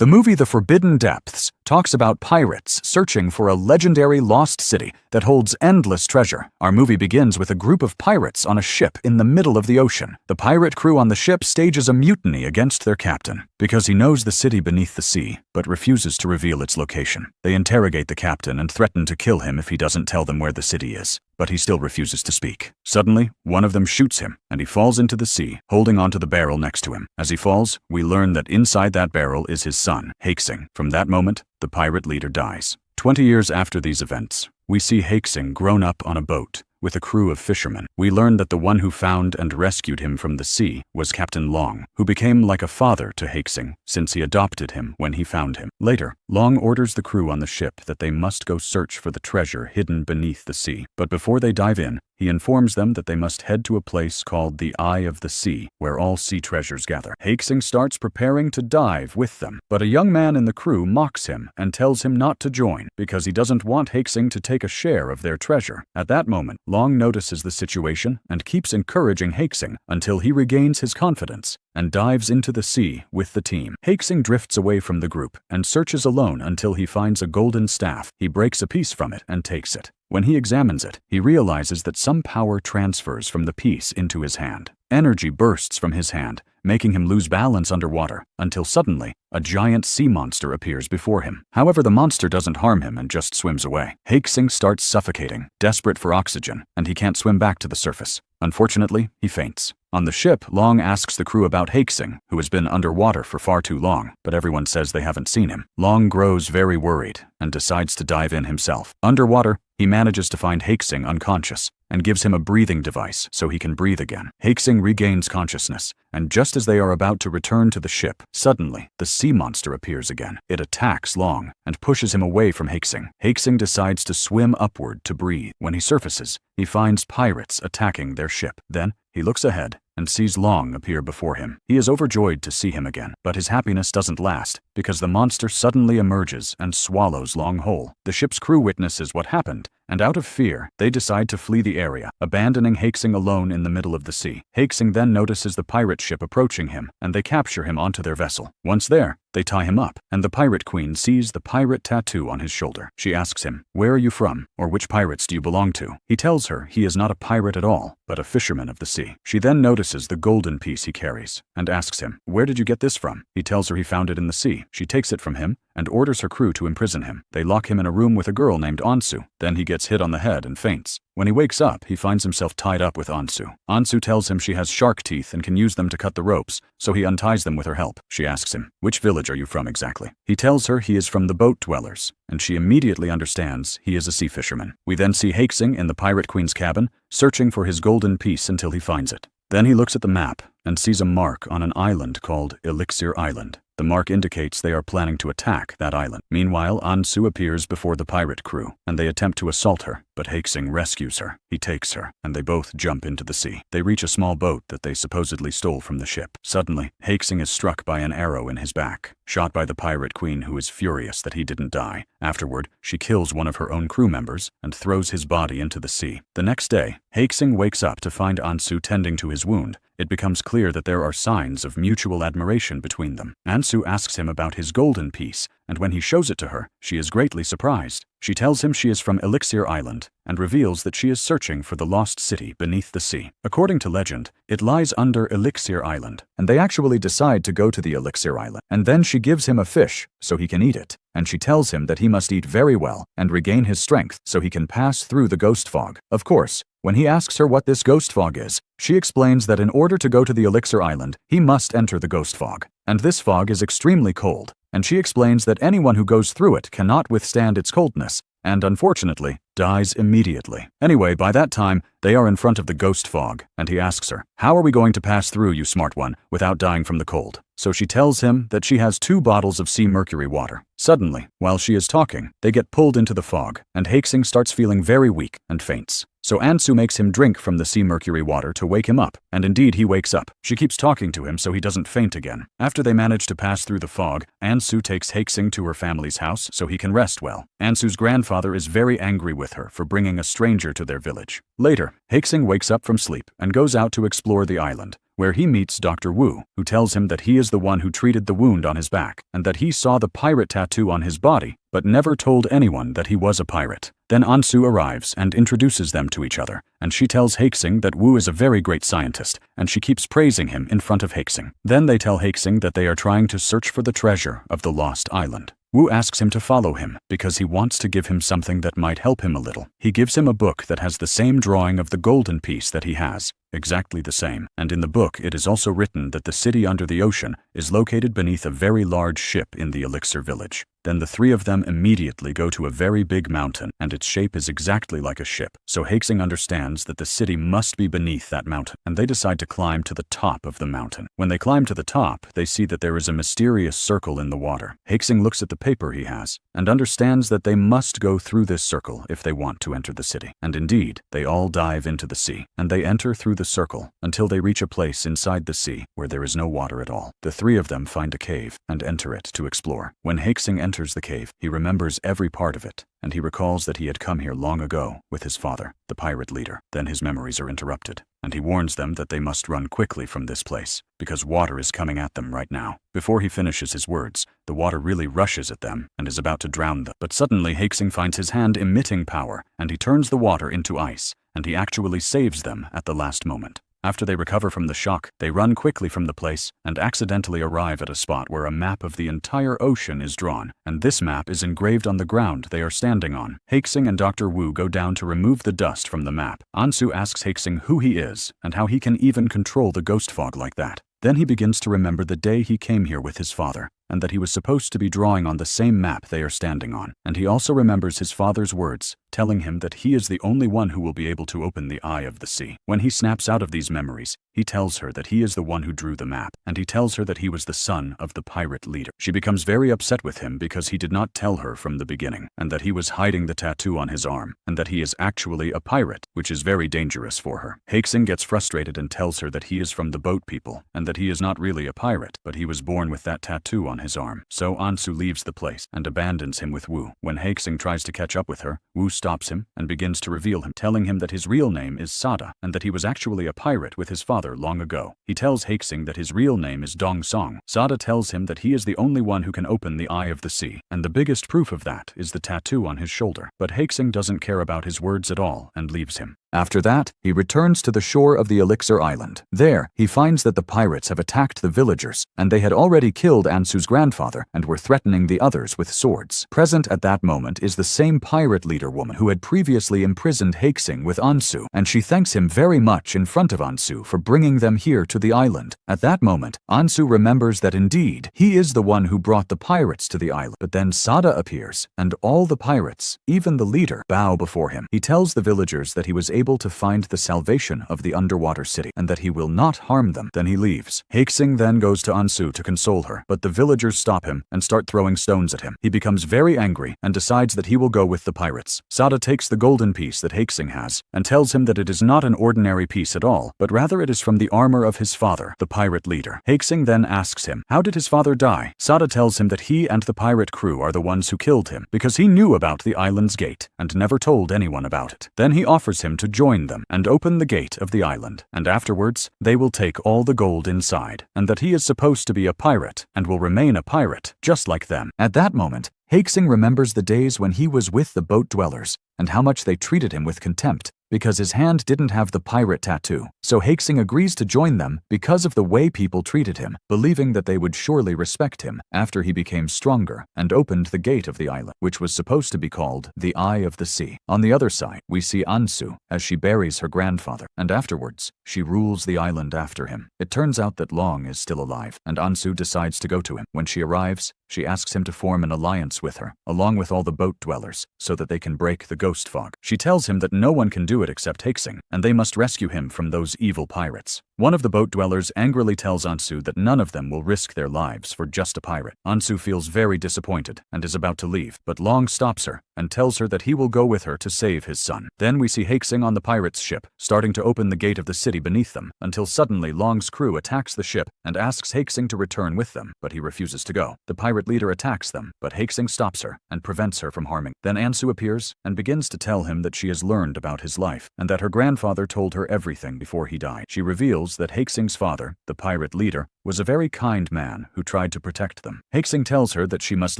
The movie The Forbidden Depths talks about pirates searching for a legendary lost city that holds endless treasure. Our movie begins with a group of pirates on a ship in the middle of the ocean. The pirate crew on the ship stages a mutiny against their captain because he knows the city beneath the sea, but refuses to reveal its location. They interrogate the captain and threaten to kill him if he doesn't tell them where the city is, but he still refuses to speak. Suddenly, one of them shoots him, and he falls into the sea, holding onto the barrel next to him. As he falls, we learn that inside that barrel is his son, Haixing. From that moment, the pirate leader dies. 20 years after these events, we see Haixing grown up on a boat with a crew of fishermen. We learn that the one who found and rescued him from the sea was Captain Long, who became like a father to Haixing since he adopted him when he found him. Later, Long orders the crew on the ship that they must go search for the treasure hidden beneath the sea. But before they dive in, he informs them that they must head to a place called the Eye of the Sea, where all sea treasures gather. Haixing starts preparing to dive with them, but a young man in the crew mocks him and tells him not to join because he doesn't want Haixing to take a share of their treasure. At that moment, Long notices the situation and keeps encouraging Haixing until he regains his confidence and dives into the sea with the team. Haixing drifts away from the group and searches alone until he finds a golden staff. He breaks a piece from it and takes it. When he examines it, he realizes that some power transfers from the piece into his hand. Energy bursts from his hand, making him lose balance underwater, until suddenly, a giant sea monster appears before him. However, the monster doesn't harm him and just swims away. Haixing starts suffocating, desperate for oxygen, and he can't swim back to the surface. Unfortunately, he faints. On the ship, Long asks the crew about Haixing, who has been underwater for far too long, but everyone says they haven't seen him. Long grows very worried and decides to dive in himself. Underwater, he manages to find Haixing unconscious and gives him a breathing device so he can breathe again. Haixing regains consciousness, and just as they are about to return to the ship, suddenly, the sea monster appears again. It attacks Long and pushes him away from Haixing. Haixing decides to swim upward to breathe. When he surfaces, he finds pirates attacking their ship. Then, he looks ahead and sees Long appear before him. He is overjoyed to see him again, but his happiness doesn't last because the monster suddenly emerges and swallows Long whole. The ship's crew witnesses what happened, and out of fear, they decide to flee the area, abandoning Haixing alone in the middle of the sea. Haixing then notices the pirate ship approaching him, and they capture him onto their vessel. Once there, they tie him up, and the pirate queen sees the pirate tattoo on his shoulder. She asks him, "Where are you from, or which pirates do you belong to?" He tells her he is not a pirate at all, but a fisherman of the sea. She then notices the golden piece he carries, and asks him, "Where did you get this from?" He tells her he found it in the sea. She takes it from him, and orders her crew to imprison him. They lock him in a room with a girl named Ansu. Then he gets hit on the head and faints. When he wakes up, he finds himself tied up with Ansu. Ansu tells him she has shark teeth and can use them to cut the ropes, so he unties them with her help. She asks him, "Which village are you from exactly?" He tells her he is from the boat dwellers, and she immediately understands he is a sea fisherman. We then see Haixing in the pirate queen's cabin, searching for his golden piece until he finds it. Then he looks at the map and sees a mark on an island called Elixir Island. The mark indicates they are planning to attack that island. Meanwhile, Ansu appears before the pirate crew, and they attempt to assault her, but Haixing rescues her. He takes her, and they both jump into the sea. They reach a small boat that they supposedly stole from the ship. Suddenly, Haixing is struck by an arrow in his back, shot by the pirate queen, who is furious that he didn't die. Afterward, she kills one of her own crew members and throws his body into the sea. The next day, Haixing wakes up to find Ansu tending to his wound. It becomes clear that there are signs of mutual admiration between them. Ansu asks him about his golden piece, and when he shows it to her, she is greatly surprised. She tells him she is from Elixir Island and reveals that she is searching for the lost city beneath the sea. According to legend, it lies under Elixir Island, and they actually decide to go to the Elixir Island. And then she gives him a fish so he can eat it, and she tells him that he must eat very well and regain his strength so he can pass through the ghost fog. Of course, when he asks her what this ghost fog is, she explains that in order to go to the Elixir Island, he must enter the ghost fog. And this fog is extremely cold, and she explains that anyone who goes through it cannot withstand its coldness, and unfortunately, dies immediately. Anyway, by that time, they are in front of the ghost fog, and he asks her, "How are we going to pass through, you smart one, without dying from the cold?" So she tells him that she has 2 bottles of sea mercury water. Suddenly, while she is talking, they get pulled into the fog, and Haixing starts feeling very weak and faints. So Ansu makes him drink from the sea mercury water to wake him up, and indeed he wakes up. She keeps talking to him so he doesn't faint again. After they manage to pass through the fog, Ansu takes Haixing to her family's house so he can rest well. Ansu's grandfather is very angry with her for bringing a stranger to their village. Later, Haixing wakes up from sleep and goes out to explore the island, where he meets Dr. Wu, who tells him that he is the one who treated the wound on his back, and that he saw the pirate tattoo on his body, but never told anyone that he was a pirate. Then Ansu arrives and introduces them to each other, and she tells Haixing that Wu is a very great scientist, and she keeps praising him in front of Haixing. Then they tell Haixing that they are trying to search for the treasure of the lost island. Wu asks him to follow him because he wants to give him something that might help him a little. He gives him a book that has the same drawing of the golden piece that he has, exactly the same, and in the book it is also written that the city under the ocean is located beneath a very large ship in the Elixir village. Then the three of them immediately go to a very big mountain, and its shape is exactly like a ship. So Haixing understands that the city must be beneath that mountain, and they decide to climb to the top of the mountain. When they climb to the top, they see that there is a mysterious circle in the water. Haixing looks at the paper he has, and understands that they must go through this circle if they want to enter the city. And indeed, they all dive into the sea, and they enter through the circle until they reach a place inside the sea where there is no water at all. The three of them find a cave and enter it to explore. When Haixing enters the cave, he remembers every part of it, and he recalls that he had come here long ago with his father, the pirate leader. Then his memories are interrupted, and he warns them that they must run quickly from this place, because water is coming at them right now. Before he finishes his words, the water really rushes at them and is about to drown them. But suddenly Haixing finds his hand emitting power, and he turns the water into ice, and he actually saves them at the last moment. After they recover from the shock, they run quickly from the place and accidentally arrive at a spot where a map of the entire ocean is drawn, and this map is engraved on the ground they are standing on. Haixing and Dr. Wu go down to remove the dust from the map. Ansu asks Haixing who he is and how he can even control the ghost fog like that. Then he begins to remember the day he came here with his father, and that he was supposed to be drawing on the same map they are standing on. And he also remembers his father's words, telling him that he is the only one who will be able to open the eye of the sea. When he snaps out of these memories, he tells her that he is the one who drew the map, and he tells her that he was the son of the pirate leader. She becomes very upset with him because he did not tell her from the beginning, and that he was hiding the tattoo on his arm, and that he is actually a pirate, which is very dangerous for her. Haixing gets frustrated and tells her that he is from the boat people, and that he is not really a pirate, but he was born with that tattoo on his arm. So Ansu leaves the place and abandons him with Wu. When Haixing tries to catch up with her, Wu stops him and begins to reveal him, telling him that his real name is Sada, and that he was actually a pirate with his father long ago. He tells Haixing that his real name is Dong Song. Sada tells him that he is the only one who can open the eye of the sea, and the biggest proof of that is the tattoo on his shoulder. But Haixing doesn't care about his words at all and leaves him. After that, he returns to the shore of the Elixir Island. There, he finds that the pirates have attacked the villagers, and they had already killed Ansu's grandfather and were threatening the others with swords. Present at that moment is the same pirate leader woman who had previously imprisoned Haixing with Ansu, and she thanks him very much in front of Ansu for bringing them here to the island. At that moment, Ansu remembers that indeed, he is the one who brought the pirates to the island. But then Sada appears, and all the pirates, even the leader, bow before him. He tells the villagers that he was able to find the salvation of the underwater city, and that he will not harm them. Then he leaves. Haixing then goes to Ansu to console her, but the villagers stop him and start throwing stones at him. He becomes very angry and decides that he will go with the pirates. Sada takes the golden piece that Haixing has and tells him that it is not an ordinary piece at all, but rather it is from the armor of his father, the pirate leader. Haixing then asks him, how did his father die? Sada tells him that he and the pirate crew are the ones who killed him because he knew about the island's gate and never told anyone about it. Then he offers him to join them and open the gate of the island, and afterwards they will take all the gold inside, and that he is supposed to be a pirate and will remain a pirate just like them. At that moment, Haixing remembers the days when he was with the boat dwellers and how much they treated him with contempt because his hand didn't have the pirate tattoo. So Haixing agrees to join them because of the way people treated him, believing that they would surely respect him after he became stronger and opened the gate of the island, which was supposed to be called the Eye of the Sea. On the other side, we see Ansu as she buries her grandfather, and afterwards, she rules the island after him. It turns out that Long is still alive, and Ansu decides to go to him. When she arrives, she asks him to form an alliance with her, along with all the boat dwellers, so that they can break the ghost fog. She tells him that no one can do it except Haixing, and they must rescue him from those evil pirates. One of the boat dwellers angrily tells Ansu that none of them will risk their lives for just a pirate. Ansu feels very disappointed and is about to leave, but Long stops her and tells her that he will go with her to save his son. Then we see Haixing on the pirates' ship, starting to open the gate of the city beneath them, until suddenly Long's crew attacks the ship and asks Haixing to return with them, but he refuses to go. The pirate pirate leader attacks them, but Haixing stops her and prevents her from harming. Then Ansu appears and begins to tell him that she has learned about his life and that her grandfather told her everything before he died. She reveals that Haixing's father, the pirate leader, was a very kind man who tried to protect them. Haixing tells her that she must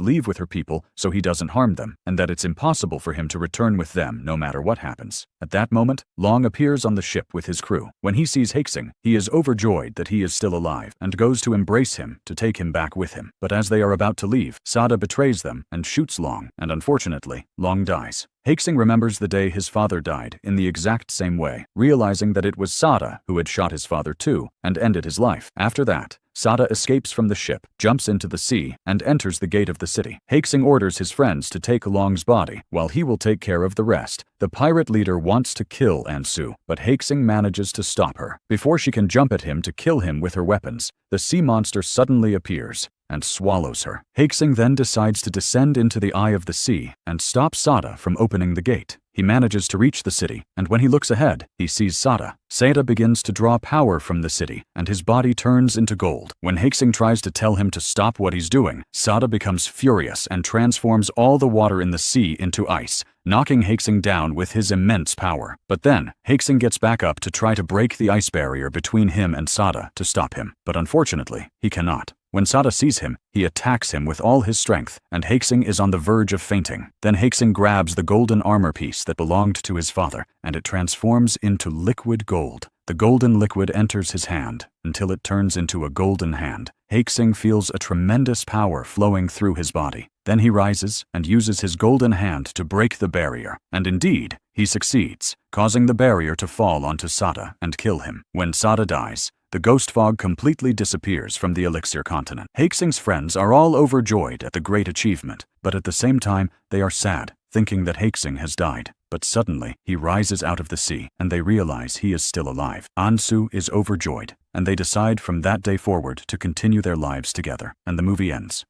leave with her people so he doesn't harm them, and that it's impossible for him to return with them no matter what happens. At that moment, Long appears on the ship with his crew. When he sees Haixing, he is overjoyed that he is still alive and goes to embrace him to take him back with him. But as they are about to leave, Sada betrays them and shoots Long, and unfortunately, Long dies. Haixing remembers the day his father died in the exact same way, realizing that it was Sada who had shot his father too and ended his life. After that, Sada escapes from the ship, jumps into the sea, and enters the gate of the city. Haixing orders his friends to take Long's body, while he will take care of the rest. The pirate leader wants to kill Ansu, but Haixing manages to stop her. Before she can jump at him to kill him with her weapons, the sea monster suddenly appears and swallows her. Haixing then decides to descend into the eye of the sea and stop Sada from opening the gate. He manages to reach the city, and when he looks ahead, he sees Sada. Sada begins to draw power from the city, and his body turns into gold. When Haixing tries to tell him to stop what he's doing, Sada becomes furious and transforms all the water in the sea into ice, knocking Haixing down with his immense power. But then, Haixing gets back up to try to break the ice barrier between him and Sada to stop him. But unfortunately, he cannot. When Sada sees him, he attacks him with all his strength, and Haixing is on the verge of fainting. Then Haixing grabs the golden armor piece that belonged to his father, and it transforms into liquid gold. The golden liquid enters his hand until it turns into a golden hand. Haixing feels a tremendous power flowing through his body. Then he rises and uses his golden hand to break the barrier, and indeed, he succeeds, causing the barrier to fall onto Sada and kill him. When Sada dies, the ghost fog completely disappears from the Elixir continent. Haixing's friends are all overjoyed at the great achievement, but at the same time, they are sad, thinking that Haixing has died. But suddenly, he rises out of the sea, and they realize he is still alive. Ansu is overjoyed, and they decide from that day forward to continue their lives together, and the movie ends.